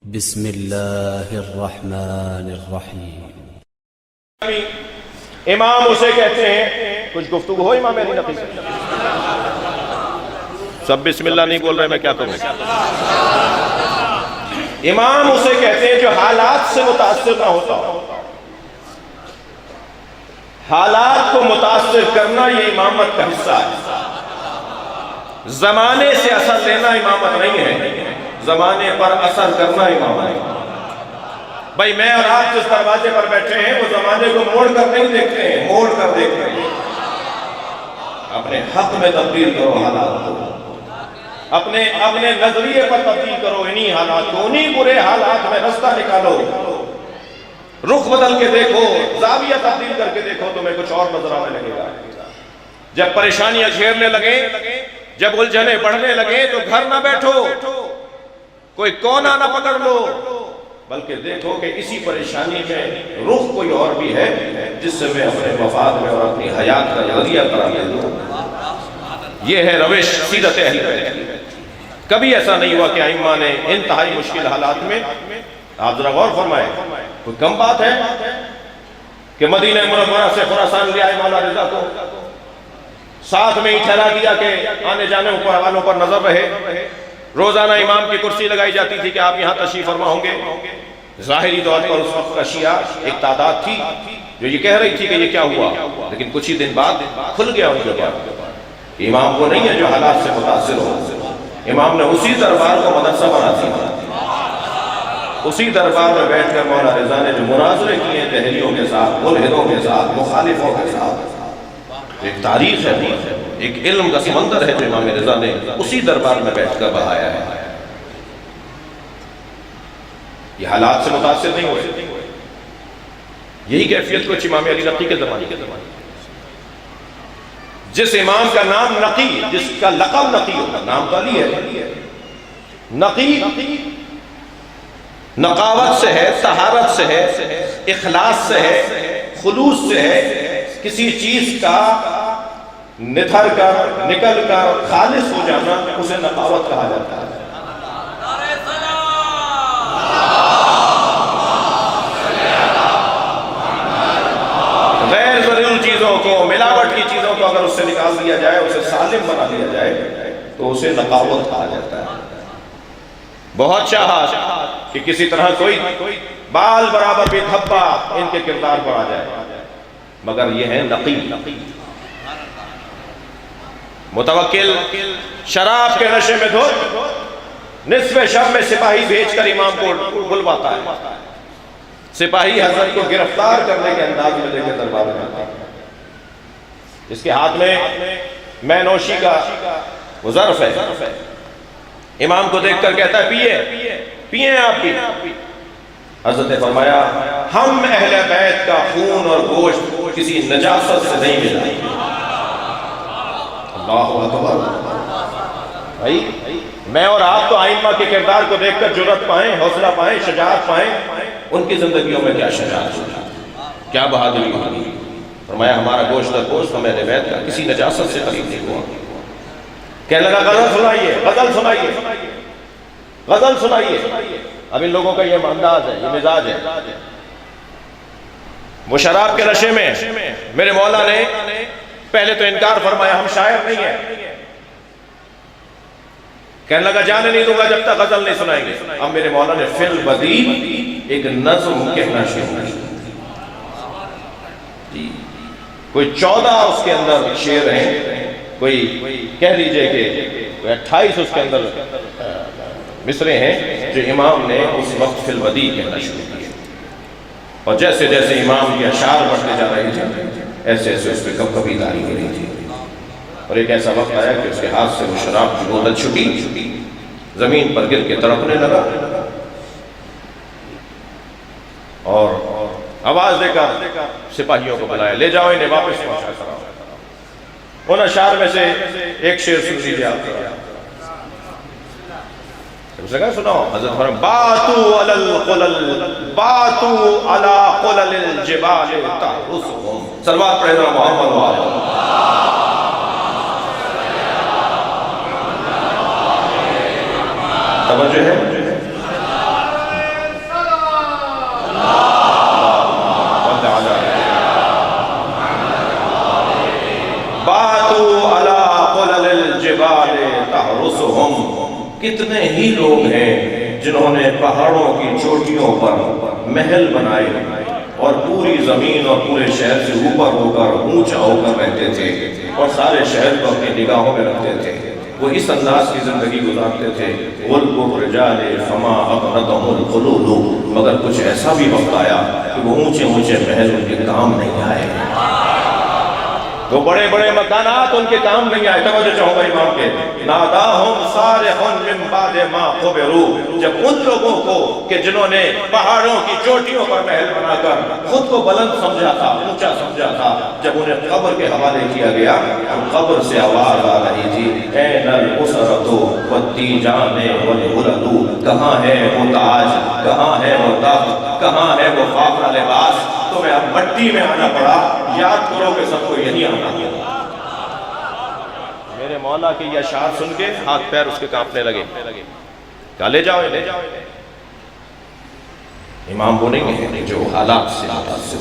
بسم اللہ الرحمن الرحیم۔ امام اسے کہتے ہیں، کچھ گفتگو ہو امام علی نقی سے؟ سب بسم اللہ نہیں بول رہے، میں کیا کروں؟ امام اسے کہتے ہیں جو حالات سے متاثر نہ ہوتا ہو۔ حالات کو متاثر کرنا یہ امامت کا حصہ ہے۔ زمانے سے اثر لینا امامت نہیں ہے، زمانے پر اثر کرنا امامت ہے۔ بھائی میں اور آپ جس دروازے پر بیٹھے ہیں وہ زمانے کو موڑ کر نہیں دیکھتے ہیں، موڑ کر دیکھتے ہیں۔ اپنے حق میں تبدیل کرو حالات کو، اپنے نظریے پر تبدیل کرو انہی حالات کو، انہی برے حالات میں رستہ نکالو، رخ بدل کے دیکھو، زاویہ تبدیل کر کے دیکھو، تمہیں کچھ اور نظر آنے لگے گا۔ جب پریشانیاں گھیرنے لگے، جب الجھنیں بڑھنے لگے تو گھر نہ بیٹھو، کوئی کونا نہ پکڑ لو، بلکہ دیکھو کہ اسی پریشانی میں رخ کوئی اور بھی ہے جس سے میں اپنے مفاد میں اور اپنی حیات کا ذریعہ قرار دے دوں۔ یہ ہے روش سیرت اہل بیت۔ کبھی ایسا نہیں ہوا کہ ائمہ نے انتہائی مشکل حالات میں، آپ ذرا غور فرمائیں، کوئی کم بات ہے کہ مدینہ منورہ سے خراسان لے آئے مولا رضا کو، ساتھ میں ہی ٹھہرا دیا کہ آنے جانے والوں پر نظر رہے، روزانہ امام کی کرسی لگائی جاتی تھی کہ آپ یہاں تشریف فرما ہوں گے۔ ظاہری طور پر اس وقت کا شیعہ ایک تعداد تھی جو یہ کہہ رہی تھی کہ یہ کیا ہوا، لیکن کچھ ہی دن بعد کھل گیا ان کے بعد کہ امام وہ نہیں ہے جو حالات سے متاثر ہو۔ امام نے اسی دربار کو مدرسہ بنا دیا، اسی دربار میں بیٹھ کر مولا رضا نے جو مناظرے کیے دہلیوں کے ساتھ، ملحدوں کے ساتھ، مخالفوں کے ساتھ، ایک تاریخ ہے، ایک علم کا سمندر ہے جو امام رضا نے اسی دربار میں بیٹھ کر بہایا ہے۔ یہ حالات سے متاثر نہیں ہوئے، یہی کیفیت کچھ امام علی نقی کے زمانے کے جس امام کا نام نقی، جس کا لقب نقی ہوگا، نام تو علی ہے، نقی نقاوت سے ہے، طہارت سے ہے، اخلاص سے ہے، خلوص سے ہے، کسی چیز کا نتھر کر نکل کر خالص ہو جانا اسے نقاوت کہا جاتا ہے۔ غیر ضروری چیزوں کو، ملاوٹ کی چیزوں کو اگر اس سے نکال دیا جائے، اسے سالم بنا دیا جائے تو اسے نقاوت کہا جاتا ہے۔ بہت چاہا کہ کسی طرح کوئی بال برابر بھی دھبا ان کے کردار پر آ جائے، مگر یہ ہے نقی۔ متوکل شراب کے نشے میں دھت نصف شب میں سپاہی بھیج کر امام کو بلواتا ہے، سپاہی حضرت کو گرفتار کرنے کے انداز میں لے کے دربار میں آتا ہے، اس کے ہاتھ میں نوشی کا وہ ظرف ہے، امام کو دیکھ کر کہتا ہے پیئیں آپ بھی۔ حضرت نے فرمایا ہم اہل بیت کا خون اور گوشت کسی نجاست سے نہیں ملا۔ اللہ اکبر۔ بھائی میں اور آپ تو ائمہ کے کردار کو دیکھ کر جرأت پائیں، حوصلہ پائیں، شجاعت پائیں، ان کی زندگیوں میں کیا شجاعت ہوگی، کیا بہادری ہوگی۔ فرمایا ہمارا گوشت اور گوشت ہم اہل بیت کا کسی نجاست سے قریب نہیں ہوا۔ کہنے لگا غزل سنائیے، غزل سنائیے، غزل سنائیے۔ اب ان لوگوں کا یہ انداز ہے، یہ مزاج ہے۔ وہ شراب کے نشے میں میرے مولا نے پہلے تو انکار فرمایا، ہم شاعر نہیں ہیں۔ کہنے لگا جانے نہیں دوں گا جب تک غزل نہیں سنائیں گے۔ اب میرے مولا نے فی البدیع ایک نظم کہنا شروع کیا، کوئی 14 اس کے اندر شعر ہیں، کوئی کہہ لیجئے کہ 28 اس کے اندر مصرے ہیں جو امام نے اس وقت فی البدیع کہنا شروع کیا، اور جیسے جیسے امام کے اشعار بڑھتے جا رہے تھے ایسے ایسے اس پہ کب کبھی داری ہو رہی تھی، اور ایک ایسا وقت آیا کہ اس کے ہاتھ سے وہ شراب کی بوتل چھٹی، زمین پر گر کے تڑپنے لگا، اور آواز دے کر سپاہیوں کو بلایا، لے جاؤ انہیں واپس پہنچا کراؤ۔ ان اشعار میں سے ایک شعر سن لیجیے آپ کو، اس نے کہا سناؤ۔ حضرت فرمایا باتو علی القلل، باتو علی قلل الجبال تحرسهم، صلوات پڑھے ذرا محمد وآلہ۔ توجہ ہے، کتنے ہی لوگ ہیں جنہوں نے پہاڑوں کی چوٹیوں پر محل بنائے اور پوری زمین اور پورے شہر سے اوپر ہو کر اونچا ہو کر رہتے تھے اور سارے شہر کو اپنی نگاہوں میں رکھتے تھے. وہ اس انداز کی زندگی گزارتے تھے. وَالْقُ رِجَالِ فَمَا أَغْرَتَهُ الْخُلُودُ. مگر کچھ ایسا بھی وقت آیا کہ وہ اونچے اونچے محل ان کے کام نہیں آئے. وہ بڑے بڑے مکانات ان کے کام نہیں آئے. توجہ چاہوں گا امام کے. ناداہم صارخ من بعد ما خبروا. جب ان لوگوں کو کہ جنہوں نے پہاڑوں کی چوٹیوں پر محل بنا کر خود کو بلند سمجھا تھا, اونچا سمجھا تھا, جب انہیں قبر کے حوالے کیا گیا تو قبر سے آواز آ رہی تھی, این الاسرۃ والتیجان والغلل. کہاں ہے وہ تاج, کہاں ہے وہ تخت, کہاں ہے وہ فاخرہ لباس. تمہیں اب مٹی میں آنا پڑا, یاد کرو کہ سب کو یہی آنا ہے. میرے مولا کی یہ اشعار سن کے ہاتھ پیر اس کے کانپنے لگے. کہا لے جاؤ, لے جاؤ. امام بولیں گے جو حالات سے